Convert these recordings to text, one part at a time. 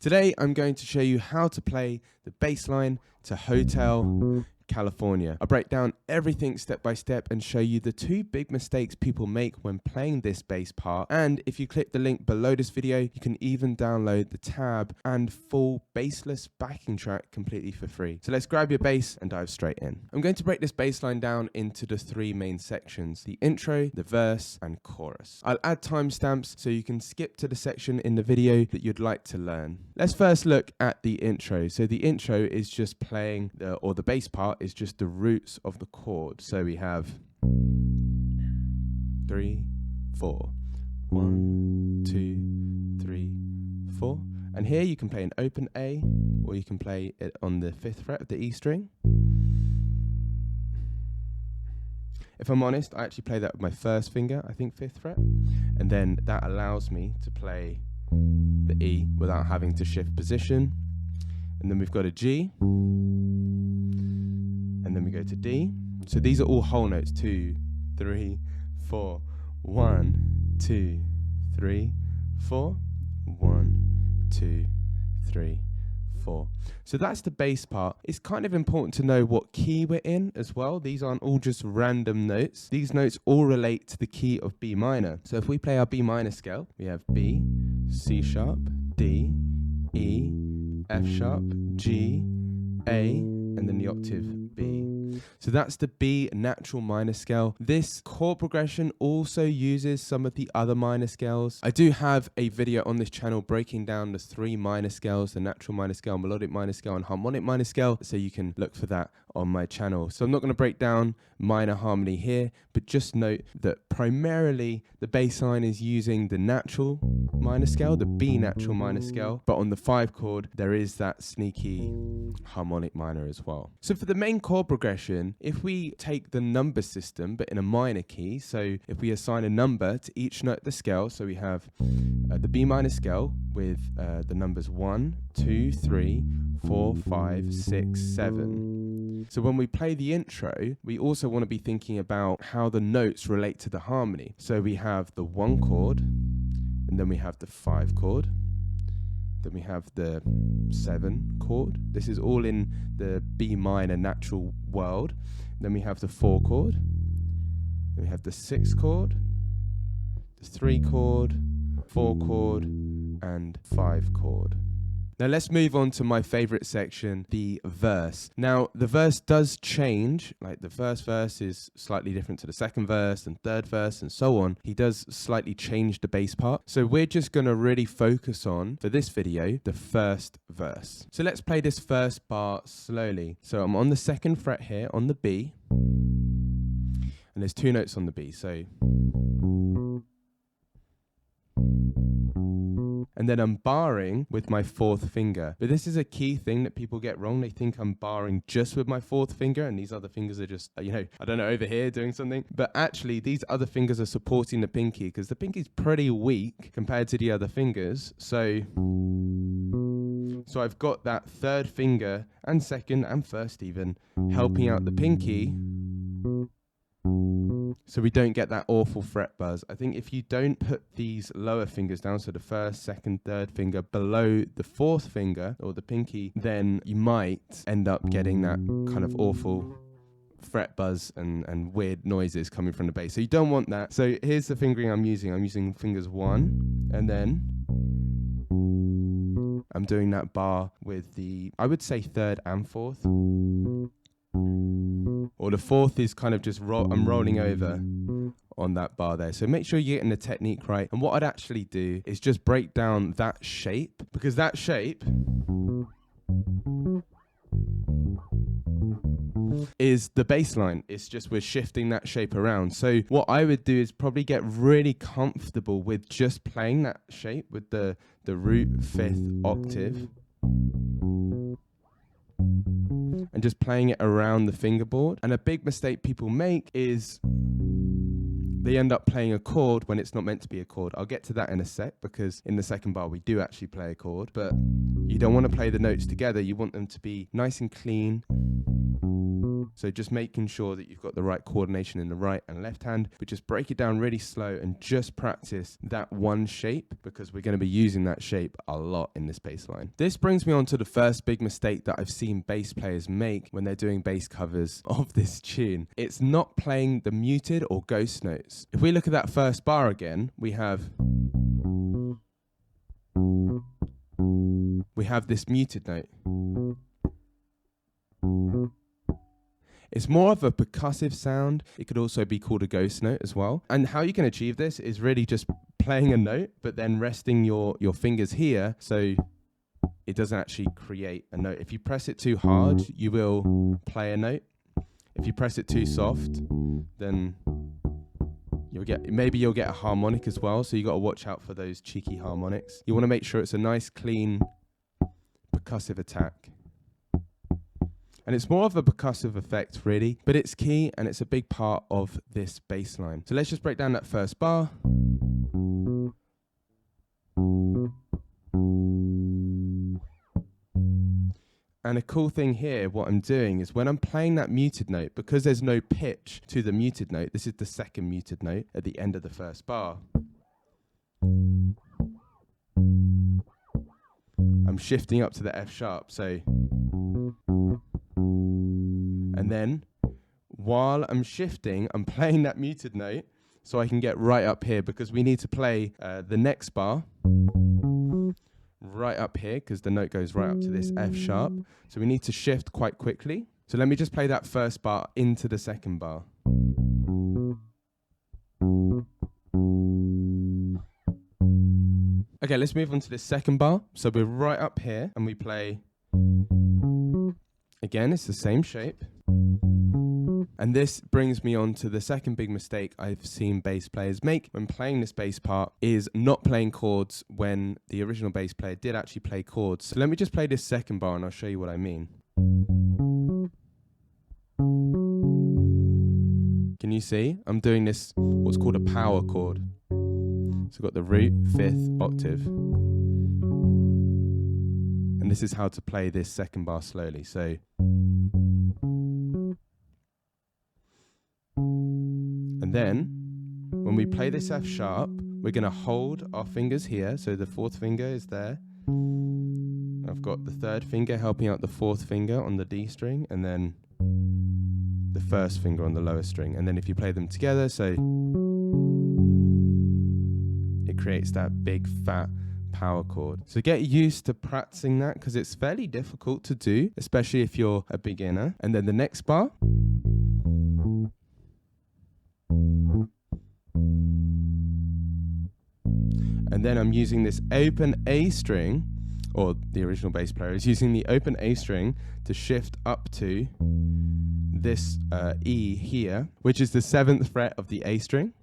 Today I'm going to show you how to play the bass line to Hotel California. I'll break down everything step by step and show you the two big mistakes people make when playing this bass part. And if you click the link below this video, you can even download the tab and full bassless backing track completely for free. So let's grab your bass and dive straight in. I'm going to break this bass line down into the three main sections: the intro, the verse, and chorus. I'll add timestamps so you can skip to the section in the video that you'd like to learn. Let's first look at the intro. So the intro is just playing the bass part is just the roots of the chord. So we have 3, 4, 1, 2, 3, 4. And here you can play an open A, or you can play it on the 5th fret of the E string. If I'm honest, I actually play that with my first finger, I think 5th fret. And then that allows me to play the E without having to shift position. And then we've got a G. And then we go to D. So these are all whole notes. 2, 3, 4. 1, 2, 3, 4. 1, 2, 3, 4. So that's the bass part. It's kind of important to know what key we're in as well. These aren't all just random notes. These notes all relate to the key of B minor. So if we play our B minor scale, we have B, C sharp, D, E, F sharp, G, A, and then the octave B. So that's the B natural minor scale. This chord progression also uses some of the other minor scales. I do have a video on this channel breaking down the 3 minor scales: the natural minor scale, melodic minor scale, and harmonic minor scale. So you can look for that on my channel. So I'm not going to break down minor harmony here, but just note that primarily the bass line is using the natural minor scale, the B natural minor scale, but on the 5 chord there is that sneaky harmonic minor as well. So for the main chord progression, if we take the number system but in a minor key, so if we assign a number to each note of the scale, so we have the B minor scale with the numbers 1, 2, 3, 4, 5, 6, 7. So when we play the intro, we also want to be thinking about how the notes relate to the harmony. So we have the 1 chord, and then we have the 5 chord, then we have the 7 chord. This is all in the B minor natural world. Then we have the 4 chord, then we have the 6 chord, the 3 chord, 4 chord, and 5 chord. Now let's move on to my favorite section, the verse. Now the verse does change, like the first verse is slightly different to the second verse and third verse and so on. He does slightly change the bass part. So we're just going to really focus on, for this video, the first verse. So let's play this first bar slowly. So I'm on the 2nd fret here on the B, and there's 2 notes on the B. So and then I'm barring with my 4th finger. But this is a key thing that people get wrong. They think I'm barring just with my 4th finger, and these other fingers are just, I don't know, over here doing something. But actually, these other fingers are supporting the pinky, because the pinky's pretty weak compared to the other fingers. So I've got that 3rd finger and 2nd and 1st even helping out the pinky, so we don't get that awful fret buzz. I think if you don't put these lower fingers down, so the 1st, 2nd, 3rd finger below the 4th finger or the pinky, then you might end up getting that kind of awful fret buzz and weird noises coming from the bass. So you don't want that. So here's the fingering I'm using. I'm using fingers 1, and then I'm doing that bar with the, I would say 3rd and 4th. Or the 4th is kind of just I'm rolling over on that bar there. So make sure you're getting the technique right. And what I'd actually do is just break down that shape, because that shape is the bass line. It's just we're shifting that shape around. So what I would do is probably get really comfortable with just playing that shape with the root 5th octave, and just playing it around the fingerboard. And a big mistake people make is they end up playing a chord when it's not meant to be a chord. I'll get to that in a sec, because in the second bar we do actually play a chord, but you don't want to play the notes together. You want them to be nice and clean. So just making sure that you've got the right coordination in the right and left hand, but just break it down really slow and just practice that one shape, because we're going to be using that shape a lot in this bass line. This brings me on to the first big mistake that I've seen bass players make when they're doing bass covers of this tune. It's not playing the muted or ghost notes. If we look at that first bar again, we have this muted note. It's more of a percussive sound. It could also be called a ghost note as well. And how you can achieve this is really just playing a note, but then resting your fingers here so it doesn't actually create a note. If you press it too hard, you will play a note. If you press it too soft, then you'll get a harmonic as well. So you got to watch out for those cheeky harmonics. You want to make sure it's a nice, clean, percussive attack. And it's more of a percussive effect, really, but it's key and it's a big part of this bass line. So let's just break down that first bar. And a cool thing here, what I'm doing is when I'm playing that muted note, because there's no pitch to the muted note, this is the second muted note at the end of the first bar. I'm shifting up to the F sharp, so. And then, while I'm shifting, I'm playing that muted note so I can get right up here, because we need to play the next bar right up here, because the note goes right up to this F sharp. So we need to shift quite quickly. So let me just play that first bar into the second bar. Okay, let's move on to this second bar. So we're right up here and we play, again, it's the same shape. And this brings me on to the second big mistake I've seen bass players make when playing this bass part, is not playing chords when the original bass player did actually play chords. So let me just play this second bar and I'll show you what I mean. Can you see? I'm doing this, what's called a power chord. So I've got the root, fifth, octave. And this is how to play this second bar slowly. So. And then, when we play this F sharp, we're going to hold our fingers here. So the fourth finger is there. I've got the third finger helping out the fourth finger on the D string, and then the first finger on the lower string. And then if you play them together, so it creates that big fat power chord. So get used to practicing that, because it's fairly difficult to do, especially if you're a beginner. And then the next bar. And then I'm using this open A string, or the original bass player is using the open A string to shift up to this E here, which is the 7th fret of the A string,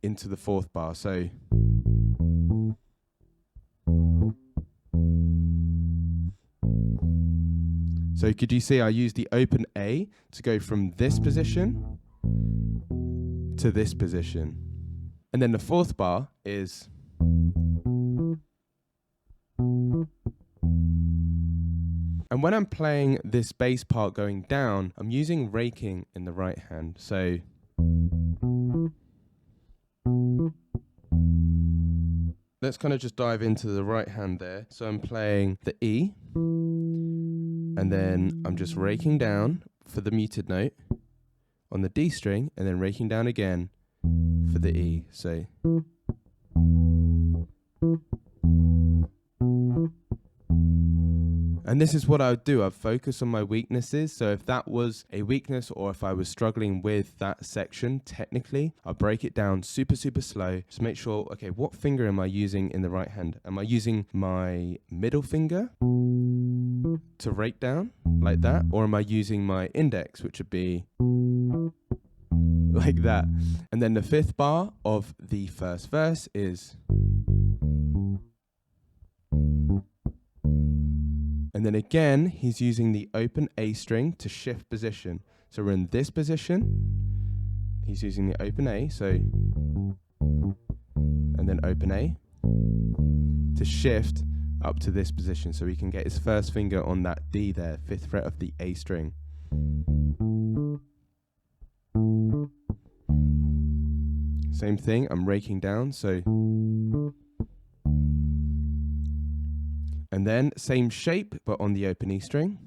into the 4th bar. So could you see I use the open A to go from this position to this position. And then the 4th bar is. And when I'm playing this bass part going down, I'm using raking in the right hand. So let's kind of just dive into the right hand there. So I'm playing the E, and then I'm just raking down for the muted note on the D string, and then raking down again for the E. So and this is what I would do. I'd focus on my weaknesses. So if that was a weakness, or if I was struggling with that section technically, I'll break it down super, super slow. Just make sure, okay, what finger am I using in the right hand? Am I using my middle finger to rake down like that? Or am I using my index, which would be like that? And then the 5th bar of the first verse is. And then again, he's using the open A string to shift position. So we're in this position. He's using the open A, so, and then open A to shift up to this position so he can get his first finger on that D there, 5th fret of the A string. Same thing, I'm raking down, so. And then same shape, but on the open E string.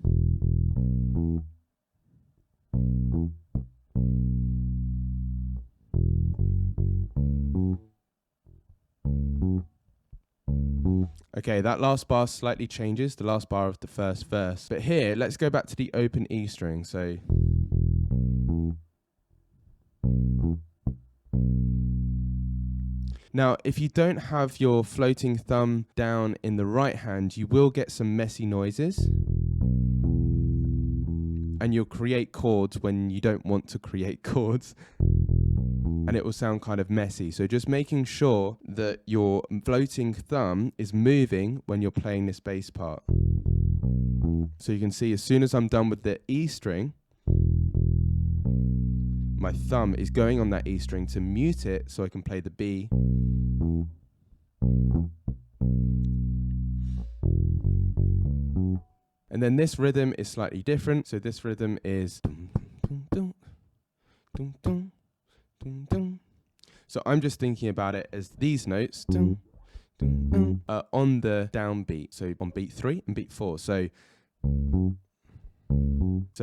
Okay, that last bar slightly changes, the last bar of the first verse. But here, let's go back to the open E string, so. Now, if you don't have your floating thumb down in the right hand, you will get some messy noises. And you'll create chords when you don't want to create chords. And it will sound kind of messy. So just making sure that your floating thumb is moving when you're playing this bass part. So you can see as soon as I'm done with the E string, my thumb is going on that E string to mute it so I can play the B. And then this rhythm is slightly different. So this rhythm is. So I'm just thinking about it as these notes on the downbeat. So on beat 3 and beat 4. So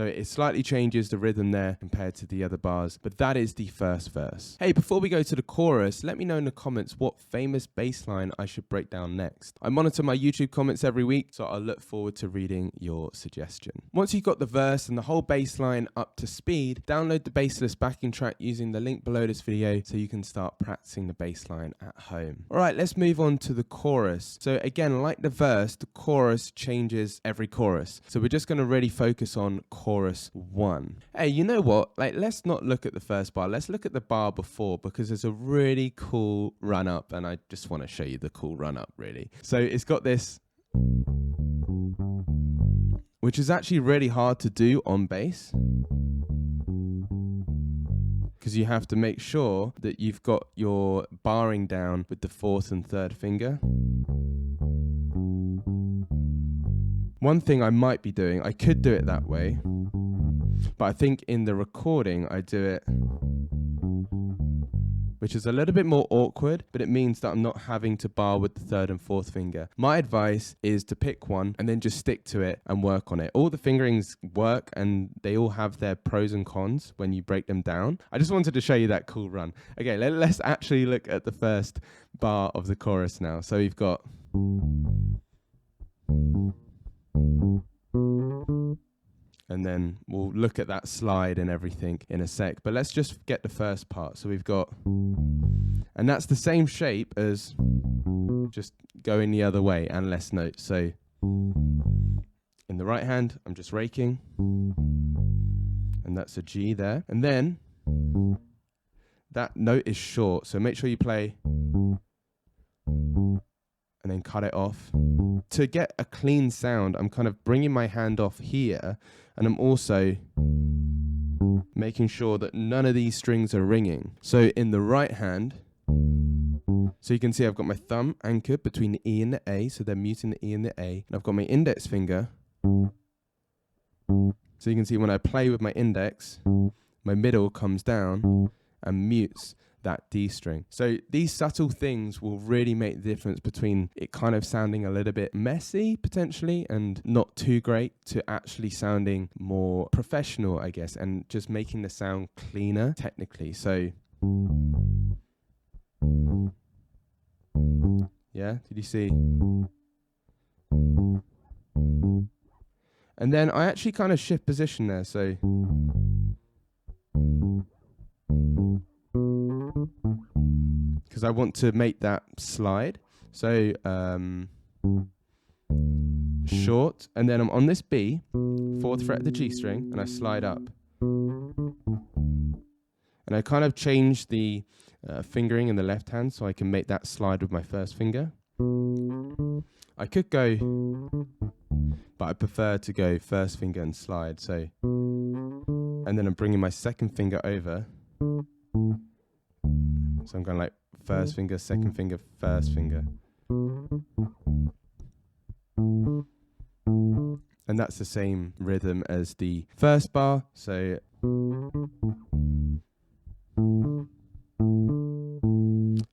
it slightly changes the rhythm there compared to the other bars, but that is the first verse. Hey, before we go to the chorus, let me know in the comments what famous bass line I should break down next. I monitor my YouTube comments every week, so I'll look forward to reading your suggestion. Once you've got the verse and the whole bass line up to speed, download the Bassless backing track using the link below this video so you can start practicing the bass line at home. All right, let's move on to the chorus. So again, like the verse, the chorus changes every chorus. So we're just going to really focus on chorus 1. Hey, you know what? Like, let's not look at the first bar. Let's look at the bar before, because there's a really cool run up, and I just want to show you the cool run up, really. So it's got this, which is actually really hard to do on bass, because you have to make sure that you've got your barring down with the 4th and 3rd finger. One thing I might be doing, I could do it that way, but I think in the recording I do it, which is a little bit more awkward, but it means that I'm not having to bar with the 3rd and 4th finger. My advice is to pick one and then just stick to it and work on it. All the fingerings work and they all have their pros and cons when you break them down. I just wanted to show you that cool run. Okay, let's actually look at the first bar of the chorus now. So we've got. And then we'll look at that slide and everything in a sec. But let's just get the first part. So we've got, and that's the same shape as just going the other way and less notes. So in the right hand, I'm just raking. And that's a G there. And then that note is short. So make sure you play and then cut it off. To get a clean sound, I'm kind of bringing my hand off here, and I'm also making sure that none of these strings are ringing. So in the right hand, so you can see I've got my thumb anchored between the E and the A, so they're muting the E and the A, and I've got my index finger. So you can see when I play with my index, my middle comes down and mutes that D string. So these subtle things will really make the difference between it kind of sounding a little bit messy potentially and not too great to actually sounding more professional, I guess, and just making the sound cleaner technically. So yeah, did you see? And then I actually kind of shift position there, so because I want to make that slide. So short, and then I'm on this B, 4th fret of the G string, and I slide up. And I kind of change the fingering in the left hand so I can make that slide with my first finger. I could go, but I prefer to go first finger and slide. So, and then I'm bringing my second finger over. So I'm going like first finger, second finger, first finger. And that's the same rhythm as the first bar. So and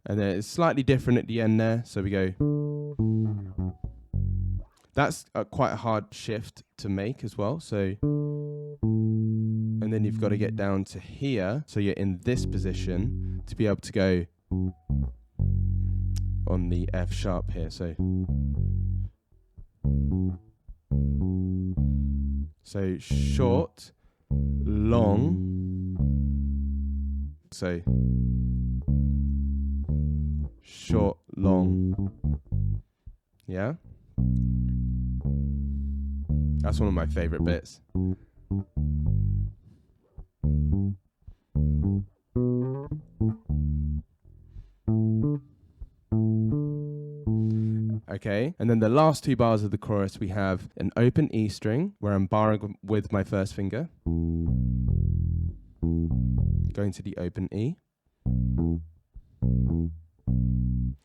then it's slightly different at the end there. So we go. That's quite a hard shift to make as well. So, and then you've got to get down to here. So you're in this position to be able to go on the F sharp here. So short, long. So short, long. Yeah. That's one of my favorite bits. Okay, and then the last two bars of the chorus, we have an open E string where I'm barring with my first finger, going to the open E.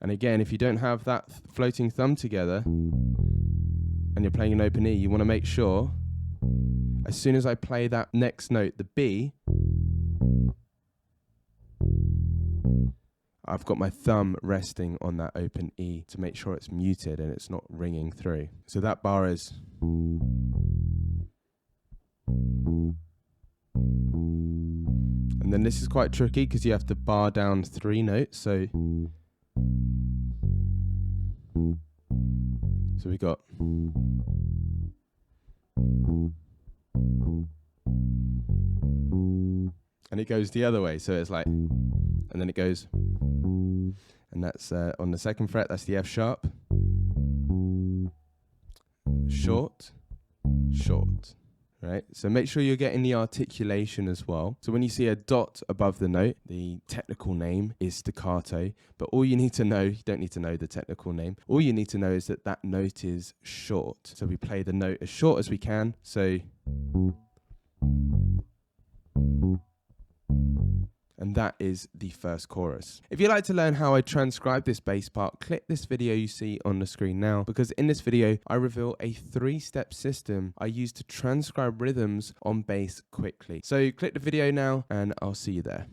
And again, if you don't have that floating thumb together and you're playing an open E, you want to make sure as soon as I play that next note, the B, I've got my thumb resting on that open E to make sure it's muted and it's not ringing through. So that bar is. And then this is quite tricky because you have to bar down 3 notes. So we got. And it goes the other way. So it's like, and then it goes. And that's on the second fret, that's the F sharp. Short, short. Right? So make sure you're getting the articulation as well. So when you see a dot above the note, the technical name is staccato. But all you need to know, you don't need to know the technical name. All you need to know is that that note is short. So we play the note as short as we can. So. And that is the first chorus. If you'd like to learn how I transcribe this bass part, click this video you see on the screen now, because in this video, I reveal a 3-step system I use to transcribe rhythms on bass quickly. So click the video now and I'll see you there.